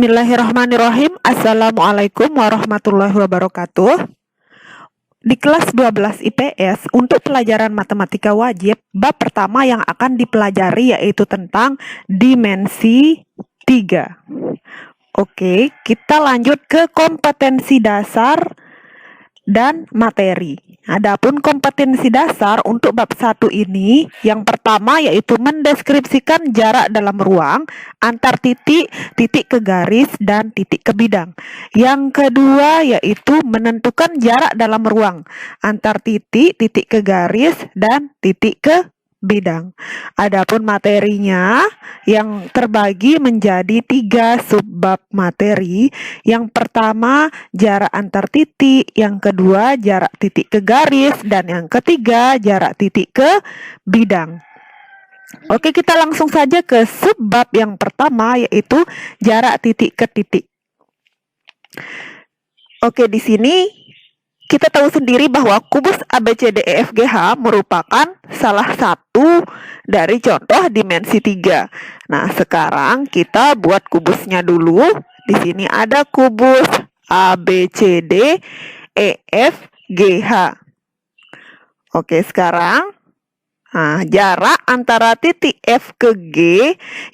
Bismillahirrahmanirrahim. Assalamualaikum warahmatullahi wabarakatuh. Di kelas 12 IPS untuk pelajaran matematika wajib, bab pertama yang akan dipelajari yaitu tentang dimensi 3. Oke, kita lanjut ke kompetensi dasar dan materi. Adapun kompetensi dasar untuk bab 1 ini, yang pertama yaitu mendeskripsikan jarak dalam ruang antar titik, titik ke garis, dan titik ke bidang. Yang kedua yaitu menentukan jarak dalam ruang antar titik, titik ke garis, dan titik ke bidang. Adapun materinya yang terbagi menjadi 3 subbab materi. Yang pertama jarak antar titik, yang kedua jarak titik ke garis, dan yang ketiga jarak titik ke bidang. Oke, kita langsung saja ke subbab yang pertama yaitu jarak titik ke titik. Oke, di sini kita tahu sendiri bahwa kubus ABCDEFGH merupakan salah satu dari contoh dimensi 3. Nah, sekarang kita buat kubusnya dulu. Di sini ada kubus ABCDEFGH. Oke, sekarang jarak antara titik F ke G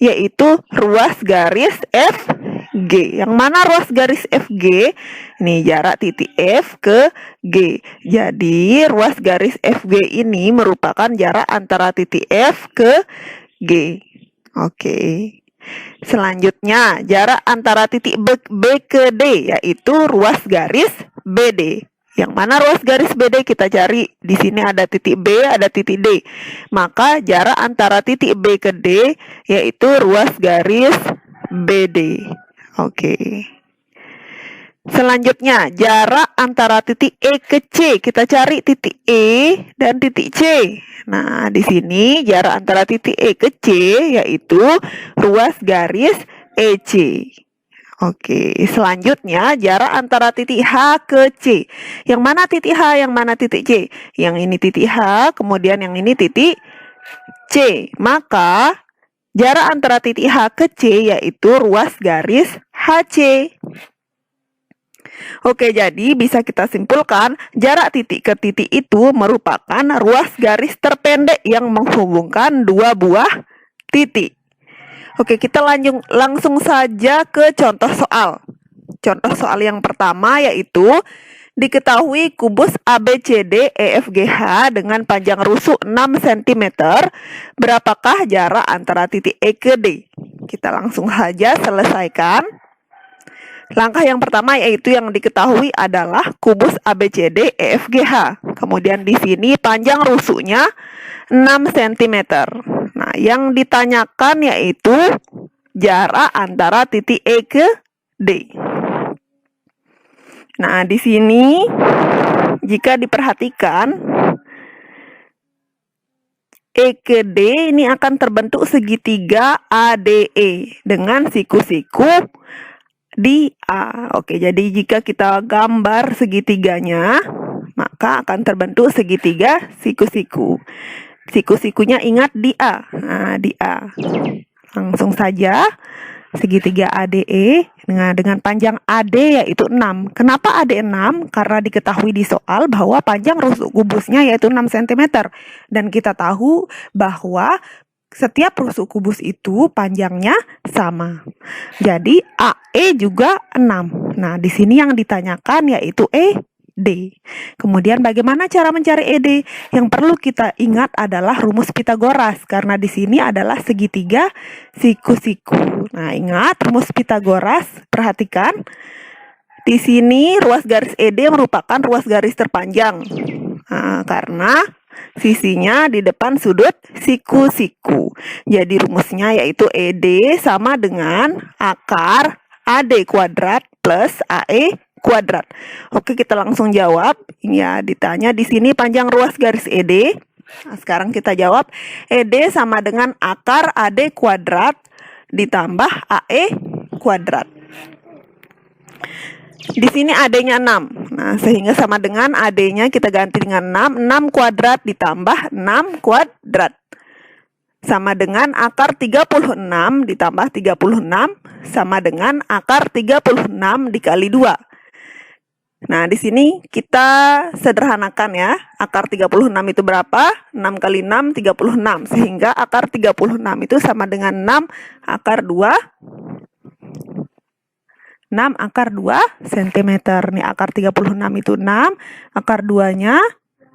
yaitu ruas garis FG. Yang mana ruas garis FG? Nih, jarak titik F ke G. Jadi, ruas garis FG ini merupakan jarak antara titik F ke G. Oke. Selanjutnya, jarak antara titik B ke D yaitu ruas garis BD. Yang mana ruas garis BD kita cari? Di sini ada titik B, ada titik D. Maka jarak antara titik B ke D yaitu ruas garis BD. Oke. Selanjutnya, jarak antara titik E ke C. Kita cari titik E dan titik C. Nah, di sini jarak antara titik E ke C yaitu ruas garis EC. Oke, selanjutnya jarak antara titik H ke C. Yang mana titik H, yang mana titik C? Yang ini titik H, kemudian yang ini titik C. Maka jarak antara titik H ke C yaitu ruas garis HC. Oke, jadi bisa kita simpulkan jarak titik ke titik itu merupakan ruas garis terpendek yang menghubungkan dua buah titik. Oke, kita langsung saja ke contoh soal. Contoh soal yang pertama yaitu diketahui kubus ABCDEFGH dengan panjang rusuk 6 cm. Berapakah jarak antara titik E ke D? Kita langsung saja selesaikan. Langkah yang pertama yaitu yang diketahui adalah kubus ABCDEFGH. Kemudian di sini panjang rusuknya 6 cm. Nah, yang ditanyakan yaitu jarak antara titik E ke D. Nah, di sini jika diperhatikan E ke D ini akan terbentuk segitiga ADE dengan siku-siku di A. Oke, jadi jika kita gambar segitiganya, maka akan terbentuk segitiga siku-siku. Siku-sikunya ingat di A. Nah, di A. Langsung saja segitiga ADE dengan panjang AD yaitu 6. Kenapa AD 6? Karena diketahui di soal bahwa panjang rusuk kubusnya yaitu 6 cm. Dan kita tahu bahwa setiap rusuk kubus itu panjangnya sama. Jadi AE juga 6. Nah, di sini yang ditanyakan yaitu ED. Kemudian bagaimana cara mencari ED? Yang perlu kita ingat adalah rumus Pitagoras karena di sini adalah segitiga siku-siku. Nah, ingat rumus Pitagoras, perhatikan. Di sini ruas garis ED merupakan ruas garis terpanjang. Nah, karena sisinya di depan sudut siku-siku. Jadi rumusnya yaitu ED sama dengan akar AD kuadrat plus AE kuadrat. Oke, kita langsung jawab. Ya, ditanya di sini panjang ruas garis ED. Nah, sekarang kita jawab ED sama dengan akar AD kuadrat ditambah AE kuadrat. Di sini AD-nya 6. Nah, sehingga sama dengan AD-nya kita ganti dengan 6. 6 kuadrat ditambah 6 kuadrat. sama dengan akar 36 ditambah 36 sama dengan akar 36 dikali 2. Nah, di sini kita sederhanakan ya. Akar 36 itu berapa? 6 kali 6, 36. Sehingga akar 36 itu sama dengan 6 akar 2. 6 akar 2 cm. Nih, akar 36 itu 6. Akar 2-nya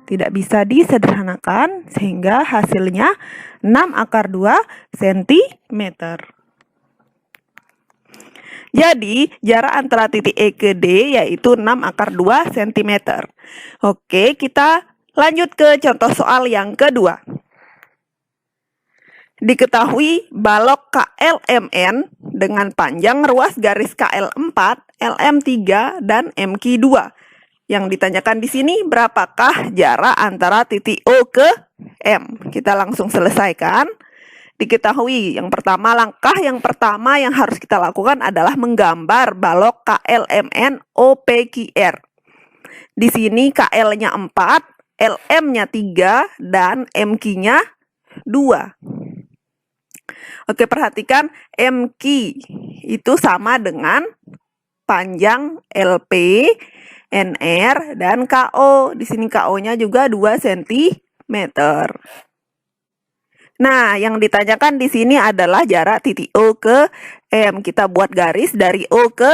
tidak bisa disederhanakan. Sehingga hasilnya 6 akar 2 cm. Jadi, jarak antara titik E ke D yaitu 6 akar 2 cm. Oke, kita lanjut ke contoh soal yang kedua. Diketahui balok KLMN dengan panjang ruas garis KL4, LM3, dan MQ2. Yang ditanyakan di sini berapakah jarak antara titik O ke M? Kita langsung selesaikan. Diketahui langkah yang pertama yang harus kita lakukan adalah menggambar balok KLMN OPQR. Di sini KL-nya 4, LM-nya 3, dan MQ-nya 2. Oke, perhatikan MQ itu sama dengan panjang LP, NR, dan KO. Di sini KO-nya juga 2 cm. Nah, yang ditanyakan di sini adalah jarak titik O ke M. Kita buat garis dari O ke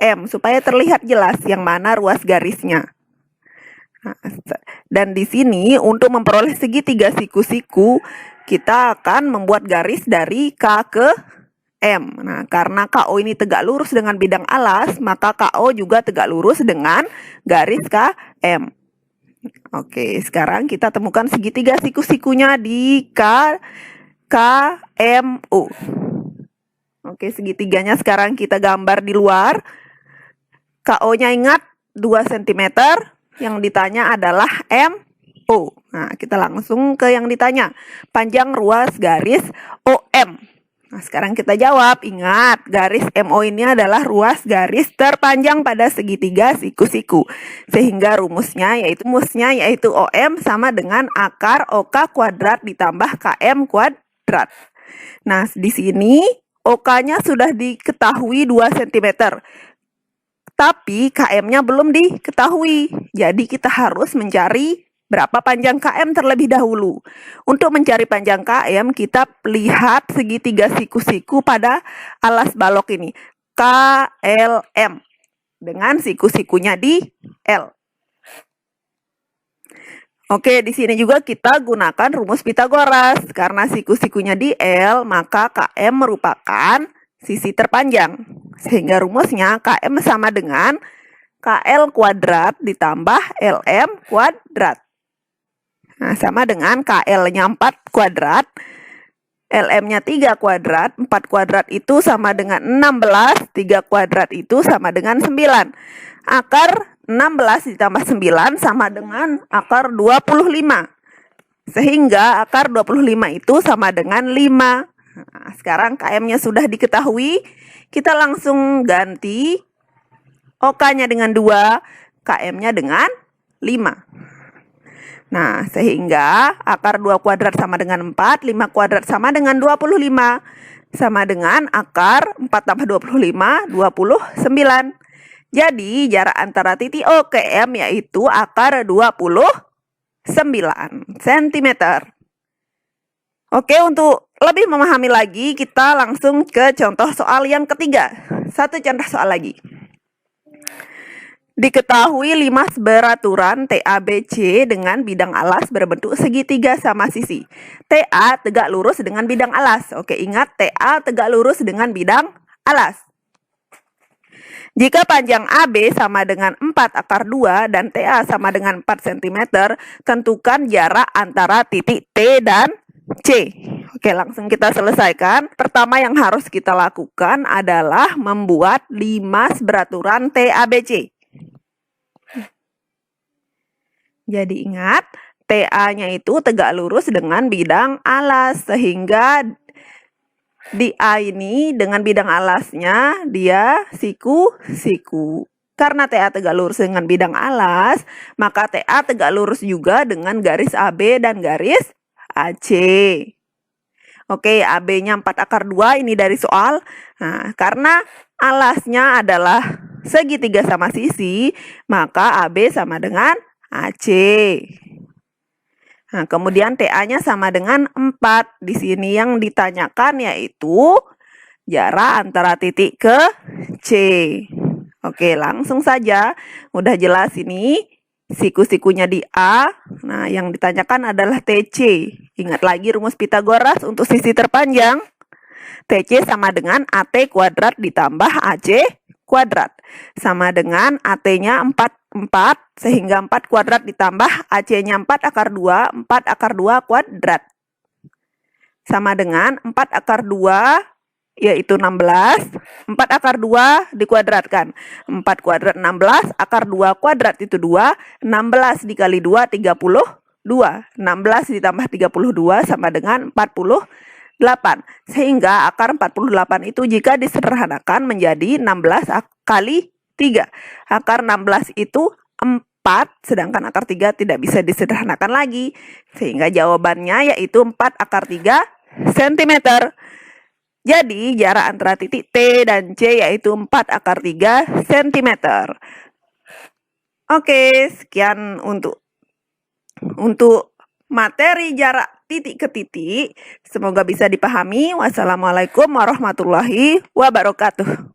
M supaya terlihat jelas yang mana ruas garisnya. Nah, dan di sini untuk memperoleh segitiga siku-siku, kita akan membuat garis dari K ke M. Nah, karena KO ini tegak lurus dengan bidang alas, maka KO juga tegak lurus dengan garis KM. Oke, sekarang kita temukan segitiga siku-sikunya di KMU. Oke, segitiganya sekarang kita gambar di luar. KO-nya ingat 2 cm. Yang ditanya adalah MO. Nah, kita langsung ke yang ditanya. Panjang ruas garis OM. Nah, sekarang kita jawab. Ingat, garis MO ini adalah ruas garis terpanjang pada segitiga siku-siku. Sehingga rumusnya yaitu OM sama dengan akar OK kuadrat ditambah KM kuadrat. Nah, di sini OK-nya sudah diketahui 2 cm. Tapi KM-nya belum diketahui. Jadi kita harus mencari berapa panjang KM terlebih dahulu. Untuk mencari panjang KM, kita lihat segitiga siku-siku pada alas balok ini. KLM. Dengan siku-sikunya di L. Oke, di sini juga kita gunakan rumus Pitagoras. Karena siku-sikunya di L, maka KM merupakan sisi terpanjang. Sehingga rumusnya KM sama dengan KL kuadrat ditambah LM kuadrat. Nah, sama dengan KL-nya 4 kuadrat, LM-nya 3 kuadrat, 4 kuadrat itu sama dengan 16, 3 kuadrat itu sama dengan 9. Akar 16 ditambah 9 sama dengan akar 25. Sehingga akar 25 itu sama dengan 5. Nah, sekarang KM-nya sudah diketahui, kita langsung ganti OK-nya dengan 2, KM-nya dengan 5. Nah, sehingga akar 2 kuadrat sama dengan 4, 5 kuadrat sama dengan 25. Sama dengan akar 4 tambah 25, 29. Jadi, jarak antara titik O ke M yaitu akar 29 cm. Oke, untuk lebih memahami lagi, kita langsung ke contoh soal yang ketiga. Satu contoh soal lagi. Diketahui limas beraturan TABC dengan bidang alas berbentuk segitiga sama sisi. TA tegak lurus dengan bidang alas. Oke, ingat TA tegak lurus dengan bidang alas. Jika panjang AB sama dengan 4 akar 2 dan TA sama dengan 4 cm, tentukan jarak antara titik T dan C. Oke, langsung kita selesaikan. Pertama yang harus kita lakukan adalah membuat limas beraturan TABC. Jadi ingat, TA-nya itu tegak lurus dengan bidang alas. Sehingga di A ini dengan bidang alasnya dia siku-siku. Karena TA tegak lurus dengan bidang alas, maka TA tegak lurus juga dengan garis AB dan garis AC. Oke, AB-nya 4/2 ini dari soal. Nah, karena alasnya adalah segitiga sama sisi, maka AB sama dengan AC. Nah, kemudian TA-nya sama dengan 4. Di sini yang ditanyakan yaitu jarak antara titik ke C. Oke, langsung saja. Udah jelas ini. Siku-sikunya di A. Nah, yang ditanyakan adalah TC. Ingat lagi rumus Pitagoras untuk sisi terpanjang. TC sama dengan AT kuadrat ditambah AC kuadrat. Sama dengan AT-nya 4 sehingga 4 kuadrat ditambah AC-nya 4/2, 4/2 kuadrat. Sama dengan 4/2 yaitu 16, 4/2 dikuadratkan. 4 kuadrat 16, akar 2 kuadrat itu 2, 16 dikali 2, 32. 16 ditambah 32 sama dengan 48. Sehingga akar 48 itu jika disederhanakan menjadi 16 kali 3. Akar 16 itu 4, sedangkan akar 3 tidak bisa disederhanakan lagi. Sehingga jawabannya yaitu 4/3 cm. Jadi jarak antara titik T dan C yaitu 4/3 cm. Oke, sekian untuk materi jarak titik ke titik. Semoga bisa dipahami. Wassalamualaikum warahmatullahi wabarakatuh.